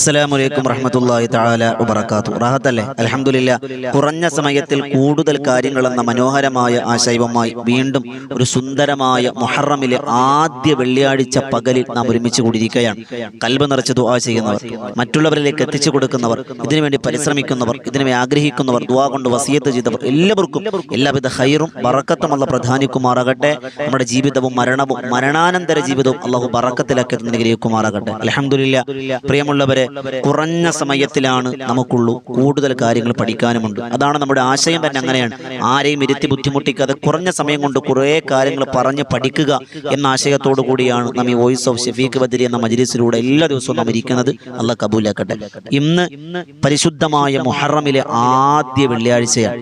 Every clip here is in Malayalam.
അസ്സലാമു അലൈക്കും വറഹ്മത്തുള്ളാഹി തആല വബറകാതുഹു. റാഹത്തല്ലേ? അൽഹംദുലില്ലാ. കുറഞ്ഞ സമയത്തിൽ കൂടുതൽ കാര്യങ്ങൾ എന്ന മനോഹരമായ ആശയവുമായി വീണ്ടും ഒരു സുന്ദരമായ മുഹറമിലെ ആദ്യ വെള്ളിയാഴ്ച പകലിൽ നാം ഒരുമിച്ച് കൂടിയിരിക്കുകയാണ്. കൽബ് നിറച്ച് ദുആ ചെയ്യുന്നവർ, മറ്റുള്ളവരിലേക്ക് എത്തിച്ചു കൊടുക്കുന്നവർ, ഇതിനുവേണ്ടി പരിശ്രമിക്കുന്നവർ, ഇതിനുവേണ്ടി ആഗ്രഹിക്കുന്നവർ, ദുആ കൊണ്ട് വസിയത്ത് ചെയ്തവർ എല്ലാവർക്കും എല്ലാവിധ ഖൈറും ബറക്കത്തും അല്ലാഹു പ്രധാനിക്കുമാറാകട്ടെ. നമ്മുടെ ജീവിതവും മരണവും മരണാനന്തര ജീവിതവും അല്ലാഹു ബറക്കത്തിലാക്കി അനുഗ്രഹിക്കുമാറാകട്ടെ. അൽഹംദുലില്ലാ. പ്രിയമുള്ളവരെ, കുറഞ്ഞ സമയത്തിലാണ് നമുക്കുള്ളൂ, കൂടുതൽ കാര്യങ്ങൾ പഠിക്കാനുമുണ്ട്. അതാണ് നമ്മുടെ ആശയം തന്നെ. അങ്ങനെയാണ്, ആരെയും ഇരുത്തി ബുദ്ധിമുട്ടിക്കാതെ കുറഞ്ഞ സമയം കൊണ്ട് കുറേ കാര്യങ്ങൾ പറഞ്ഞ് പഠിക്കുക എന്ന ആശയത്തോടു കൂടിയാണ് നാം ഈ വോയിസ് ഓഫ് ഷഫീഖ് ബദരി എന്ന മജ്‌ലിസിലൂടെ എല്ലാ ദിവസവും നാം ഇരിക്കുന്നത്. അല്ലാഹ് കബൂലാക്കട്ടെ. ഇന്ന് പരിശുദ്ധമായ മുഹറമിലെ ആദ്യ വെള്ളിയാഴ്ചയാണ്.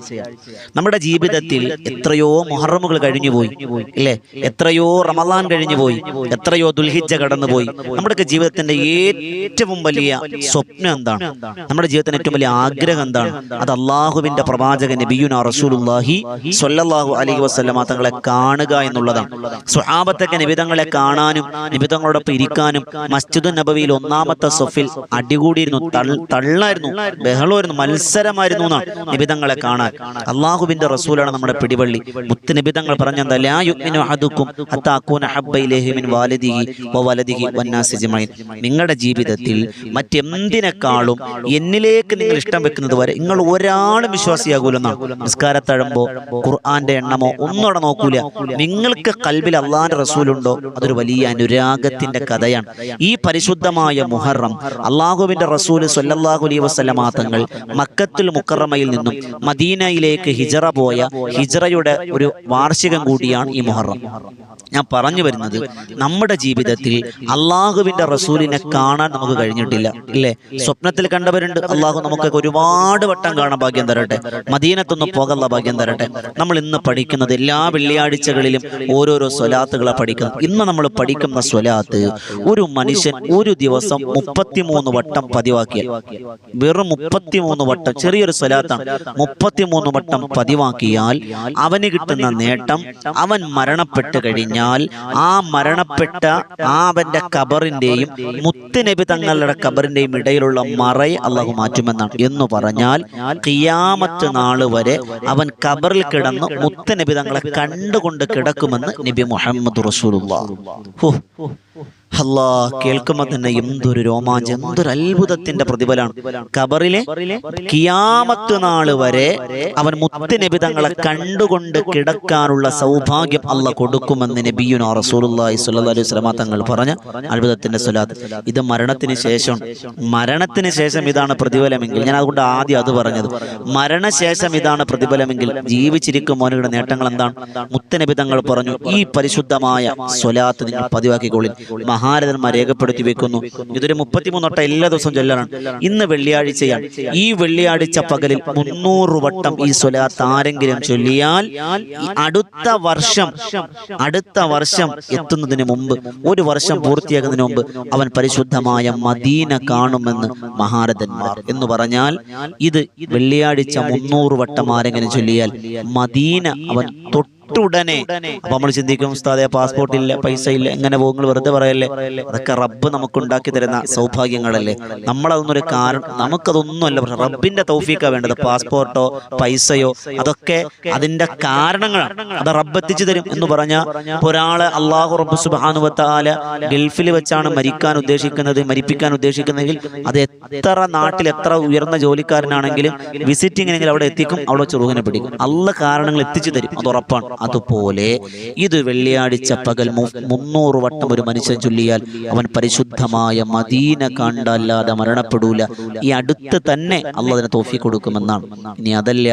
നമ്മുടെ ജീവിതത്തിൽ എത്രയോ മുഹറമുകൾ കഴിഞ്ഞുപോയി അല്ലേ? എത്രയോ റമളാൻ കഴിഞ്ഞുപോയി, എത്രയോ ദുൽഹിജ്ജ കടന്നുപോയി. നമ്മുടെ ജീവിതത്തിന്റെ ഏറ്റവും വലിയ സ്വപ്നം എന്താണ്? നമ്മുടെ ജീവിതത്തിന് ഏറ്റവും വലിയ ആഗ്രഹം എന്താണ്? അത് അള്ളാഹുവിന്റെ പ്രവാചകൻ നബിയുനാ റസൂലുള്ളാഹി സ്വല്ലല്ലാഹു അലൈഹി വസല്ലമ തങ്ങളെ കാണുക എന്നുള്ളതാണ്. സ്വഹാബത്തൊക്കെ നബിതങ്ങളെ കാണാനും നബിതങ്ങളോടൊപ്പം ഇരിക്കാനും മസ്ജിദുൻ നബവിയിൽ ഒന്നാമത്തെ സഫിൽ അടികൂടിയിരുന്നു, തള്ളായിരുന്നു, ബഹളമായിരുന്നു, മത്സരമായിരുന്നു എന്നാണ് നബിതങ്ങളെ കാണാൻ. അള്ളാഹുവിന്റെ റസൂലാണ് നമ്മുടെ പിടിവള്ളി. മുത്ത് നബിതങ്ങൾ പറഞ്ഞെന്താ? ലാ യുഅ്മിനു അഹദുക്കും ഹത്താ അകൂന ഹബ്ബ ഇലൈഹി മിൻ വാലിദിഹി വവലദിഹി വന്നാസി അജ്മഈൻ. നിങ്ങളുടെ ജീവിതത്തിൽ മറ്റെന്തിനേക്കാളും എന്നിലേക്ക് നിങ്ങൾ ഇഷ്ടം വെക്കുന്നത് വരെ നിങ്ങൾ ഒരാളും വിശ്വാസിയാകൂലെന്നാണ്. നിസ്കാരത്തഴമ്പോ ഖുർആന്റെ എണ്ണമോ ഒന്നും അവിടെ നോക്കൂല. നിങ്ങൾക്ക് കൽബിൽ അള്ളാന്റെ റസൂലുണ്ടോ, അതൊരു വലിയ അനുരാഗത്തിന്റെ കഥയാണ്. ഈ പരിശുദ്ധമായ മുഹറം അള്ളാഹുവിന്റെ റസൂൽ സ്വല്ലല്ലാഹു അലൈഹി വസല്ലമ തങ്ങൾ മക്കത്തുൽ മുക്കറമയിൽ നിന്നും മദീനയിലേക്ക് ഹിജറ പോയ ഹിജറയുടെ ഒരു വാർഷികം കൂടിയാണ് ഈ മുഹറം. ഞാൻ പറഞ്ഞു വരുന്നത്, നമ്മുടെ ജീവിതത്തിൽ അള്ളാഹുവിന്റെ റസൂലിനെ കാണാൻ നമുക്ക് കഴിഞ്ഞിട്ടില്ല ഇല്ലേ? സ്വപ്നത്തിൽ കണ്ടവരുണ്ട്. അള്ളാഹു നമുക്കൊക്കെ ഒരുപാട് വട്ടം കാണാൻ ഭാഗ്യം തരട്ടെ. മദീനത്തൊന്ന് പോകാനുള്ള ഭാഗ്യം തരട്ടെ. നമ്മൾ ഇന്ന് പഠിക്കുന്നത് എല്ലാ വെള്ളിയാഴ്ചകളിലും ഓരോരോ സ്വലാത്തുകളെ പഠിക്കുന്നത്. ഇന്ന് നമ്മൾ പഠിക്കുന്ന സ്വലാത്ത് ഒരു മനുഷ്യൻ ഒരു ദിവസം 33 വട്ടം പതിവാക്കിയാൽ, വെറും 33 വട്ടം, ചെറിയൊരു സ്വലാത്താണ്, 33 വട്ടം പതിവാക്കിയാൽ അവന് കിട്ടുന്ന നേട്ടം, അവൻ മരണപ്പെട്ട് കഴിഞ്ഞാൽ ആ മരണപ്പെട്ട അവന്റെ ഖബറിന്റെയും മുത്ത് നബി തങ്ങളുടെ ഖബറിന്റെയും ഇടയിലുള്ള മറയെ അള്ളാഹു മാറ്റുമെന്നാണ്. എന്ന് പറഞ്ഞാൽ ഖിയാമത്ത് നാൾ വരെ അവൻ ഖബറിൽ കിടന്ന് മുത്ത് നബി തങ്ങളെ കണ്ടുകൊണ്ട് കിടക്കുമെന്ന് നബി മുഹമ്മദ് റസൂലുള്ളാഹ്. അല്ലാ, കേൾക്കുമ്പോൾ തന്നെ എന്തൊരു രോമാഞ്ചം, എന്തൊരു അത്ഭുതത്തിന്റെ പ്രതിഫലമാണ്. ഖബറിലെ ഖിയാമത്ത് നാള് വരെ അവൻ മുത്ത് നബി തങ്ങളെ കണ്ടുകൊണ്ട് കിടക്കാനുള്ള സൗഭാഗ്യം അല്ലാഹ് കൊടുക്കുമെന്ന് നബിയുനാ റസൂലുള്ളാഹി സ്വല്ലല്ലാഹു അലൈഹി വസല്ലം തങ്ങൾ പറഞ്ഞ അത്ഭുതത്തിന്റെ സ്വലാത്ത്. ഇത് മരണത്തിന് ശേഷം ഇതാണ് പ്രതിഫലമെങ്കിൽ, ഞാൻ അതുകൊണ്ട് ആദ്യം അത് പറഞ്ഞത്, മരണശേഷം ഇതാണ് പ്രതിഫലമെങ്കിൽ ജീവിച്ചിരിക്കുമ്പോഴുള്ള നേട്ടങ്ങൾ എന്താണ്? മുത്ത് നബി തങ്ങൾ പറഞ്ഞു, ഈ പരിശുദ്ധമായ സ്വലാത്ത് നിങ്ങൾ പതിവാക്കിക്കോളിൻ. മഹാരഥന്മാർ രേഖപ്പെടുത്തി വെക്കുന്നു. ഇതൊരു 33 വട്ടം എല്ലാ ദിവസവും ചൊല്ലണം. ഇന്ന് വെള്ളിയാഴ്ചയാണ്. ഈ വെള്ളിയാഴ്ച പകലിൽ 300 വട്ടം ഈ സ്വലാത്ത് ആരെങ്കിലും ചൊല്ലിയാൽ അടുത്ത വർഷം എത്തുന്നതിന് മുമ്പ്, ഒരു വർഷം പൂർത്തിയാകുന്നതിന് മുമ്പ് അവൻ പരിശുദ്ധമായ മദീന കാണുമെന്ന് മഹാരഥന്മാർ. എന്ന് പറഞ്ഞാൽ ഇത് വെള്ളിയാഴ്ച 300 വട്ടം ആരെങ്കിലും ചൊല്ലിയാൽ മദീന അവൻ ഉടനെ. അപ്പൊ നമ്മൾ ചിന്തിക്കും, ഉസ്താദേ പാസ്പോർട്ട് ഇല്ല, പൈസ ഇല്ല, എങ്ങനെ പോകുങ്ങൾ വെറുതെ പറയല്ലേ? അതൊക്കെ റബ്ബ് നമുക്കുണ്ടാക്കി തരുന്ന സൗഭാഗ്യങ്ങളല്ലേ. നമ്മളതൊന്നൊരു കാരണം, നമുക്കതൊന്നുമല്ല, റബ്ബിന്റെ തൗഫീഖാ വേണ്ടത്. പാസ്പോർട്ടോ പൈസയോ അതൊക്കെ അതിന്റെ കാരണങ്ങളാണ്. അത് റബ്ബ് എത്തിച്ചു തരും. എന്ന് പറഞ്ഞാൽ ഒരാളെ അള്ളാഹു റബ്ബ് സുബ്ഹാനഹു വ തആല ഗൾഫിൽ വെച്ചാണ് മരിപ്പിക്കാൻ ഉദ്ദേശിക്കുന്നതെങ്കിൽ അത് എത്ര നാട്ടിൽ എത്ര ഉയർന്ന ജോലിക്കാരനാണെങ്കിലും വിസിറ്റിങ്ങിനെങ്കിൽ അവിടെ എത്തിക്കും, അവിടെ വെച്ച് റൂഹിനെ പിടിക്കും. അള്ളാഹ് കാരണങ്ങൾ എത്തിച്ചു തരും, അത് ഉറപ്പാണ്. അതുപോലെ ഇത് വെള്ളിയാഴ്ച പകൽ 300 വട്ടം ഒരു മനുഷ്യൻ ചൊല്ലിയാൽ അവൻ പരിശുദ്ധമായ മദീന കണ്ടല്ലാതെ മരണപ്പെടൂല. ഈ അടുത്ത് തന്നെ അള്ളാഹ് അതിന് തൗഫീഖ് കൊടുക്കുമെന്നാണ്. ഇനി അതല്ല,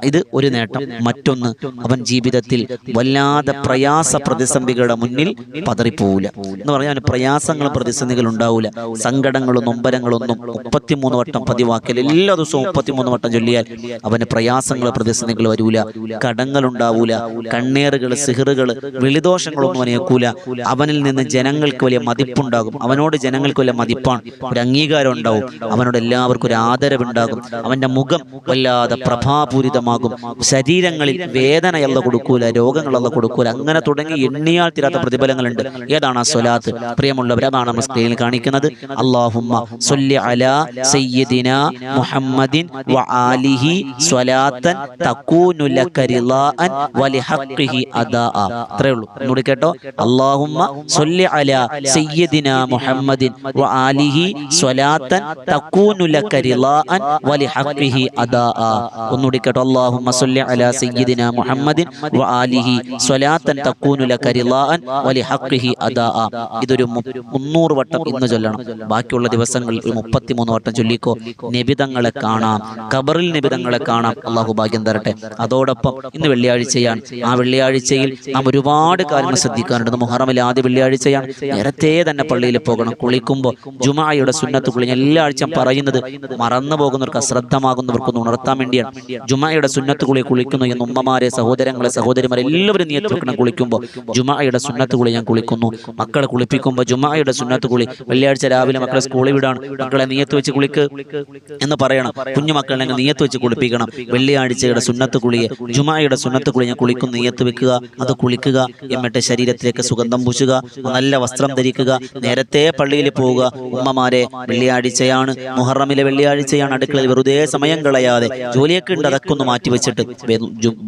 ഇത് ഒരു നേട്ടം. മറ്റൊന്ന്, അവൻ ജീവിതത്തിൽ വല്ലാതെ പ്രയാസ പ്രതിസന്ധികളുടെ മുന്നിൽ പതറിപ്പോവില്ല. എന്ന് പറഞ്ഞാൽ അവന് പ്രയാസങ്ങളും പ്രതിസന്ധികളും ഉണ്ടാവില്ല. സങ്കടങ്ങളും നൊമ്പരങ്ങളൊന്നും 33 വട്ടം പതിവാക്കിയാൽ, എല്ലാ ദിവസവും 33 വട്ടം ചൊല്ലിയാൽ അവന് പ്രയാസങ്ങളും പ്രതിസന്ധികൾ വരൂല, കടങ്ങൾ ഉണ്ടാവൂല, കണ്ണേറുകൾ, സിഹറുകൾ, വെളിദോഷങ്ങളൊന്നും അവനെ ഏൽക്കൂല. അവനിൽ നിന്ന് ജനങ്ങൾക്ക് വലിയ മതിപ്പുണ്ടാകും. അവനോട് ജനങ്ങൾക്ക് വലിയ മതിപ്പാണ്, ഒരു അംഗീകാരം ഉണ്ടാവും. അവനോട് എല്ലാവർക്കും ഒരു ആദരവുണ്ടാകും. അവന്റെ മുഖം വല്ലാതെ പ്രഭാപൂരിതമാകും. ശരീരങ്ങളിൽ വേദനയല്ല കൊടുക്കൂല, രോഗങ്ങളല്ല കൊടുക്കൂല. അങ്ങനെ തുടങ്ങി എണ്ണിയാൽ തീരാത്ത പ്രതിഫലങ്ങളുണ്ട്. ഏതാണ് ആ സ്വലാത്ത്? പ്രിയമുള്ളവർ, അതാണ് നമ്മൾ സ്ക്രീനിൽ കാണിക്കുന്നത്. അല്ലാഹുമ്മ സ്വല്ലി അലാ സയ്യിദിനാ മുഹമ്മദിൻ വആലിഹി സ്വലാത്തൻ തകൂനു ലക റിളാഅൻ വലിഹഖിഹി അദാഅ. അത്രയേ ഉള്ളൂ. ഒന്നുകൂടി കേട്ടോ. അല്ലാഹുമ്മ സ്വല്ലി അലാ സയ്യിദിനാ മുഹമ്മദിൻ വആലിഹി സ്വലാത്തൻ തകൂനു ലക റിളാഅൻ വലിഹഖിഹി അദാഅ. ഒന്നുകൂടി കേട്ടോ. അല്ലാഹുമ്മ സ്വല്ലി അലാ സയ്യിദിനാ മുഹമ്മദിൻ വആലിഹി സ്വലാത്തൻ തകൂനു ലക റിളാഅൻ വലിഹഖിഹി അദാഅ. ഇതൊരു 300 വട്ടം ഇന്ന് ചൊല്ലണം. ബാക്കിയുള്ള ദിവസങ്ങളിൽ ഒരു 33 വട്ടം ചൊല്ലിക്കോ. നബിതങ്ങളെ കാണാം, ഖബറിൽ നബിതങ്ങളെ കാണാം. അള്ളാഹു ഭാഗ്യം തരട്ടെ. അതോടൊപ്പം ഇന്ന് വെള്ളിയാഴ്ചയാണ്. ആ വെള്ളിയാഴ്ചയിൽ നാം ഒരുപാട് കാര്യങ്ങൾ ശ്രദ്ധിക്കാറുണ്ട്. മുഹറമിലെ ആദ്യ വെള്ളിയാഴ്ചയാണ്. നേരത്തെ തന്നെ പള്ളിയിൽ പോകണം. കുളിക്കുമ്പോൾ ജുമാഅയുടെ സുന്നത്ത് കുളി എല്ലാ ആഴ്ചയും പറയുന്നത് മറന്നു പോകുന്നവർക്ക്, അശ്രദ്ധമാകുന്നവർക്കൊന്ന് ഉണർത്താൻ വേണ്ടിയാണ്. ജുമാഅയുടെ സുന്നത്ത് കുളി കുളിക്കുന്നു എന്ന് ഉമ്മമാരെ, സഹോദരങ്ങളെ, സഹോദരിമാരെ എല്ലാവരും നിയത്ത് വെക്കണം. കുളിക്കുമ്പോൾ ജുമാഅയുടെ സുന്നത്ത് കുളി ഞാൻ കുളിക്കുന്നു. മക്കളെ കുളിപ്പിക്കുമ്പോൾ ജുമാഅയുടെ സുന്നത്ത് കുളി. വെള്ളിയാഴ്ച രാവിലെ മക്കളെ സ്കൂളിൽ വിടാണ്. മക്കളെ നിയത്ത് വെച്ച് കുളിക്ക് എന്ന് പറയണം. കുഞ്ഞു മക്കളെ നിയത്ത് വെച്ച് കുളിപ്പിക്കണം. വെള്ളിയാഴ്ചയുടെ സുന്നത്ത് കുളിയെ, ജുമാഅയുടെ സുന്നത്ത് കുളി ഞാൻ കുളിക്കുന്നു നിയത്ത് വെക്കുക. അത് കുളിക്കുക. എന്നിട്ട് ശരീരത്തിലേക്ക് സുഗന്ധം പൂശുക, നല്ല വസ്ത്രം ധരിക്കുക, നേരത്തെ പള്ളിയിൽ പോവുക. ഉമ്മമാരെ, വെള്ളിയാഴ്ചയാണ്, മുഹറമിലെ വെള്ളിയാഴ്ചയാണ്. അടുക്കളയിൽ വെറുതെ സമയം കളയാതെ, ജോലിയൊക്കെ ഉണ്ട് അതൊക്കെ ഒന്ന് മാറ്റിവെച്ചിട്ട്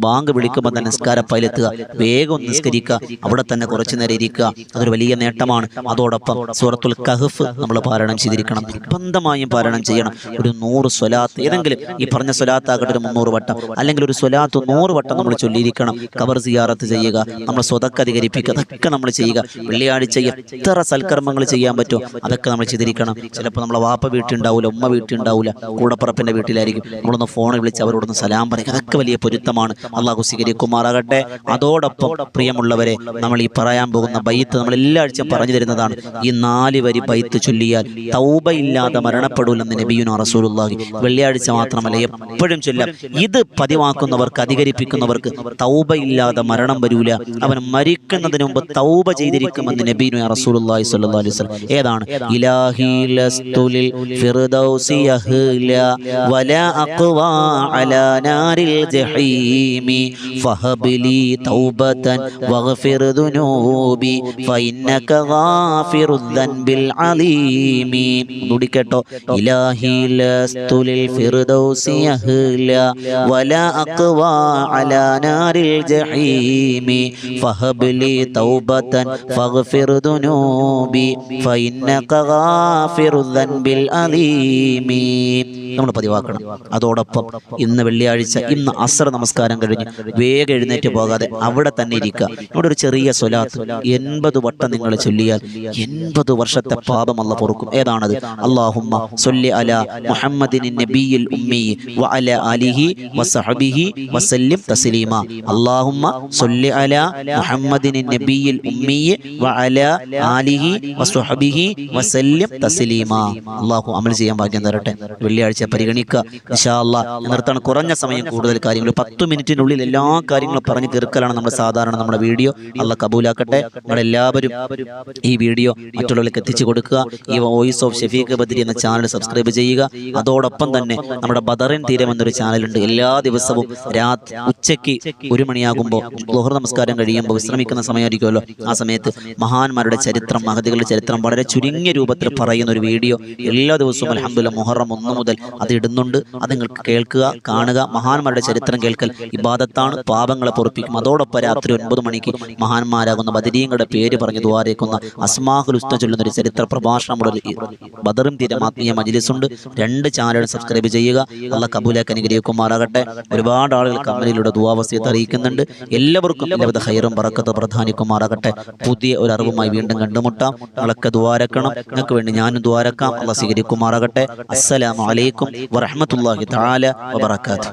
ബാങ്ക് വിളിക്കുമ്പോൾ തന്നെ നിസ്കാരപ്പയിലെത്തുക, വേഗം നിസ്കരിക്കുക, അവിടെ തന്നെ കുറച്ചു നേരം ഇരിക്കുക. അതൊരു വലിയ നേട്ടമാണ്. അതോടൊപ്പം സൂറത്തുൽ കഹ്ഫ് നമ്മൾ പാരായണം ചെയ്തിരിക്കണം. നിർബന്ധമായും പാരായണം ചെയ്യണം. ഒരു 100 സ്വലാത്ത്, ഏതെങ്കിലും ഈ പറഞ്ഞ സ്വലാത്താകട്ടെ ഒരു 300 വട്ടം, അല്ലെങ്കിൽ ഒരു സ്വലാത്ത് 100 വട്ടം നമ്മൾ ചൊല്ലിയിരിക്കണം. ഖബർ സിയാറത്ത് ചെയ്യുക, നമ്മൾ സ്വതക്ക അധികരിപ്പിക്കുക, അതൊക്കെ നമ്മൾ ചെയ്യുക. വെള്ളിയാഴ്ച എത്ര സൽക്കർമ്മങ്ങൾ ചെയ്യാൻ പറ്റുമോ അതൊക്കെ നമ്മൾ ചെയ്തിരിക്കണം. ചിലപ്പോൾ നമ്മളെ വാപ്പ വീട്ടിലുണ്ടാവില്ല, ഉമ്മ വീട്ടിലുണ്ടാവില്ല, കൂടപ്പറപ്പിന്റെ വീട്ടിലായിരിക്കും. നമ്മളൊന്ന് ഫോണിൽ വിളിച്ച് അവരോടൊന്ന് സലാം പറയുക. അതൊക്കെ വലിയ പൊരുത്തമാണ്. അള്ളാഹു സ്വീകരിക്കുമാറാകട്ടെ. അതോടൊപ്പം പ്രിയമുള്ളവരെ, നമ്മൾ ഈ പറയാൻ പോകുന്ന ബൈത്ത് നമ്മൾ എല്ലാ ആഴ്ചയും പറഞ്ഞു തരുന്നതാണ്. ഈ 4 വരി ബൈത്ത് ചൊല്ലിയാൽ തൗബയില്ലാതെ മരണപ്പെടൂലെന്ന് നബിയുനാ റസൂലുള്ളാഹി. വെള്ളിയാഴ്ച മാത്രമല്ല, എപ്പോഴും ചൊല്ലാം. ഇത് പതിവാക്കുന്നവർക്ക്, അധികരിപ്പിക്കുന്നവർക്ക് തൗബയില്ലാതെ മരണം വരൂല. അവൻ മരിക്കുന്നതിന് മുമ്പ് തൗബ ചെയ്തിരിക്കുമെന്ന് നബിയുനാ റസൂലുള്ളാഹി സ്വല്ലല്ലാഹു അലൈഹി വസല്ലം. ഏതാണ്? ഇലാഹി ലസ്തുലിൽ ഫിർദൗസി യഹ്ല വലാ അഖ്വാ അലാ നാരിൽ ജഹീമി ഫഹബ്ലി തൗബതൻ വഗ്ഫിർ ദുനൂബി ഫഇന്നക ഗാഫിറുദ് ദൻബിൽ അലീമി. കേട്ടോ. ഇലാഹി ലസ്തുലിൽ ഫിർദൗസി യഹ്ല വലാ അഖ്വാ അലാ നാരിൽ ജഹീമി ഫഹബ്ലി തൗബതൻ വഗ്ഫിർ ദുനൂബി ഫഇന്നക ഗാഫിറുദ് ദൻബിൽ അലീമി. നമ്മൾ പതിവാക്കണം. അതോടൊപ്പം ഇന്ന് വെള്ളിയാഴ്ച, ഇന്ന് അസ്ർ നമസ്കാരം കഴിഞ്ഞ് വേഗം എഴുന്നേറ്റ് പോകാതെ അവിടെ തന്നെ ഇരിക്കുക. ഇവിടെ ഒരു ചെറിയ സ്വലാത്ത് 80 വട്ടം നിങ്ങൾ ചൊല്ലിയാൽ 80 വർഷത്തെ പാപം അല്ലാഹു പൊറുക്കും. ഏതാണത്? അല്ലാഹുമ്മ സ്വല്ലി അലാ മുഹമ്മദിൻ നബിയിൽ ഉമ്മി വഅലാ ആലിഹി വസഹബിഹി വസല്ലിം തസ്ലീമ. അല്ലാഹുമ്മ സ്വല്ലി അലാ മുഹമ്മദിൻ നബിയിൽ ഉമ്മി വഅലാ ആലിഹി വസഹബിഹി വസല്ലിം തസ്ലീമ. അല്ലാഹു അമൽ ചെയ്യാൻ ഭാഗ്യം തരട്ടെ. വെള്ളിയാഴ്ച പരിഗണിക്കുക. ഇൻഷാ അല്ലാഹ് നിർത്താണ്. കുറഞ്ഞ സമയം, കൂടുതൽ കാര്യങ്ങൾ 10 മിനിറ്റിനുള്ളിൽ എല്ലാ കാര്യങ്ങളും പറഞ്ഞു തീർക്കലാണ് നമ്മൾ സാധാരണ നമ്മുടെ വീഡിയോ. അല്ലാഹ് കബൂലാക്കട്ടെ. നമ്മളെല്ലാവരും ഈ വീഡിയോ മറ്റുള്ളവർക്ക് എത്തിച്ചു കൊടുക്കുക. ഈ വോയിസ് ഓഫ് ഷഫീഖ് ബദരി എന്ന ചാനൽ സബ്സ്ക്രൈബ് ചെയ്യുക. അതോടൊപ്പം തന്നെ നമ്മുടെ ബദറിൻ തീരം എന്നൊരു ചാനലുണ്ട്. എല്ലാ ദിവസവും ഉച്ചയ്ക്ക് 1 മണിയാകുമ്പോൾ ളുഹർ നമസ്കാരം കഴിയുമ്പോൾ വിശ്രമിക്കുന്ന സമയമായിരിക്കുമല്ലോ, ആ സമയത്ത് മഹാന്മാരുടെ ചരിത്രം, മഹദികളുടെ ചരിത്രം വളരെ ചുരുങ്ങിയ രൂപത്തിൽ പറയുന്ന ഒരു വീഡിയോ എല്ലാ ദിവസവും അൽഹംദുലില്ലാഹ് മുഹറം 1 മുതൽ അത് ഇടുന്നുണ്ട്. അത് നിങ്ങൾക്ക് കേൾക്കുക, കാണുക. മഹാന്മാരുടെ ചരിത്രം കേൾക്കൽ ഇബാദത്താണ്, പാപങ്ങളെ പൊറുപ്പിക്കും. അതോടൊപ്പം രാത്രി 9 മണിക്ക് മഹാന്മാരാകുന്ന ബദരീങ്ങളുടെ പേര് പറഞ്ഞ് ദുആരയ്ക്കുന്ന അസ്മാഉൽ ഹുസ്ന ചൊല്ലുന്ന ഒരു ചരിത്ര പ്രഭാഷണം ബദറും തീരം ആത്മീയ മജ്ലിസ് ഉണ്ട്. 2 ചാനലുകൾ സബ്സ്ക്രൈബ് ചെയ്യുക. അല്ലാഹ് കബൂലാക്കി അനുഗ്രഹിക്കുമാറാകട്ടെ. ഒരുപാട് ആളുകൾ കമന്റിലൂടെ ദുആ വസിയത്ത് അറിയിക്കുന്നുണ്ട്. എല്ലാവർക്കും എല്ലാവിധ ഖൈറും ബറക്കത്തും പ്രധാനിക്കുമാറാകട്ടെ. പുതിയ ഒരു അറിവുമായി വീണ്ടും കണ്ടുമുട്ടാം. നിങ്ങളൊക്കെ ദുആരക്കണം. നിങ്ങൾക്ക് വേണ്ടി ഞാനും ദുആരക്കാം. അല്ലാഹ് സ്വീകരിക്കുമാറാകട്ടെ. അസ്സലാമു അലൈക്കും വറഹ്മത്തുള്ളാഹി തആല വബറകാതുഹു.